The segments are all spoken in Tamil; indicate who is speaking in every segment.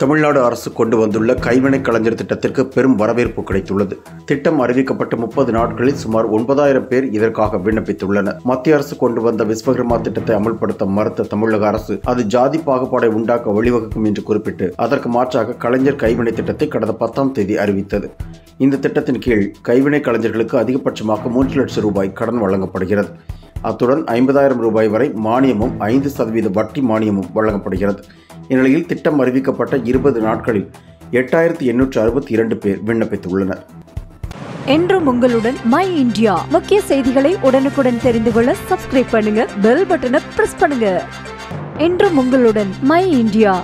Speaker 1: தமிழ்நாடு அரசு கொண்டு வந்துள்ள கைவினை கலைஞர் திட்டத்திற்கு பெரும் வரவேற்பு கிடைத்துள்ளது. திட்டம் அறிவிக்கப்பட்ட 30 நாட்களில் சுமார் 9000 பேர் இதற்காக விண்ணப்பித்துள்ளனர். மத்திய அரசு கொண்டு வந்த விஸ்வகர்மா திட்டத்தை அமல்படுத்த மறுத்த தமிழக அரசு அது ஜாதி பாகுபாடை உண்டாக்க வழிவகுக்கும் என்று குறிப்பிட்டு அதற்கு மாற்றாக கலைஞர் கைவினை திட்டத்தை கடந்த 10ஆம் தேதி அறிவித்தது. இந்த திட்டத்தின் கீழ் கைவினை கலைஞர்களுக்கு அதிகபட்சமாக 3 லட்சம் ரூபாய் கடன் வழங்கப்படுகிறது. அத்துடன் 50,000 ரூபாய் வரை மானியமும் 5% வட்டி மானியமும் வழங்கப்படுகிறது. இந்நிலையில் திட்டம் அறிவிக்கப்பட்ட 20 நாட்களில் 8,862 பேர் விண்ணப்பித்துள்ளனர்.
Speaker 2: என்றும் உங்களுடன் மை இந்தியா முக்கிய செய்திகளை உடனுக்குடன் தெரிந்து கொள்ள சப்ஸ்கிரைப் பண்ணுங்க, பெல் பட்டனை பிரஸ் பண்ணுங்க. என்றும் உங்களுடன் மை இந்தியா.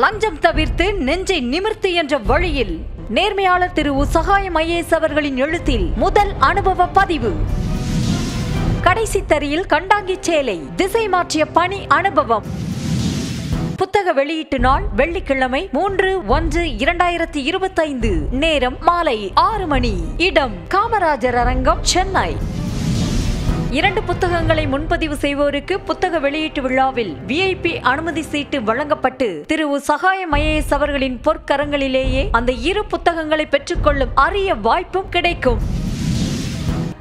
Speaker 2: லஞ்சம் தவிர்த்து நெஞ்சை நிமிர்த்து என்ற வழியில் நேர்மையாளர் திரு சகாயம் ஐஏஎஸ் அவர்களின் எழுத்தில் முதல் அனுபவ பதிவு. கடைசி தரியில் கண்டாங்கி சேலை திசை மாற்றிய பணி அனுபவம். புத்தக வெளியீட்டு நாள் வெள்ளிக்கிழமை 3/1/2025. நேரம் மாலை 6 மணி. இடம் காமராஜர் அரங்கம், சென்னை. 2 புத்தகங்களை முன்பதிவு செய்வோருக்கு புத்தக வெளியீட்டு விழாவில் VIP அனுமதி சீட்டு வழங்கப்பட்டு திரு சகாயம் ஐஏஎஸ் அவர்களின் பொற்கரங்களிலேயே அந்த 2 புத்தகங்களை பெற்றுக்கொள்ளும் அரிய வாய்ப்பும் கிடைக்கும்.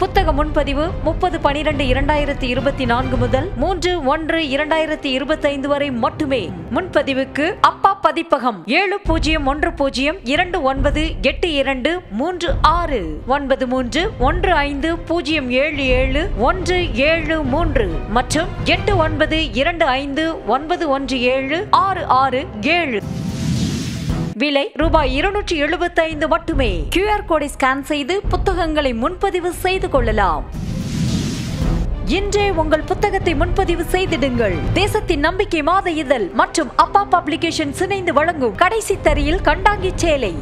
Speaker 2: புத்தக முன்பதிவு 30/12/2024 முதல் 3/1/2025 வரை மட்டுமே. முன்பதிவுக்கு அப்பா பதிப்பகம் 7010298236 9315077173 மற்றும் 8925917667. விலை ரூபாய் 275 மட்டுமே. QR கோடை ஸ்கேன் செய்து புத்தகங்களை முன்பதிவு செய்து கொள்ளலாம். இன்றே உங்கள் புத்தகத்தை முன்பதிவு செய்திடுங்கள். தேசத்தின் நம்பிக்கை மாத இதழ் மற்றும் அப்பா பப்ளிகேஷன்ஸ் இணைந்து வழங்கும் கடைசி தரியில் கண்டாங்கி சேலை.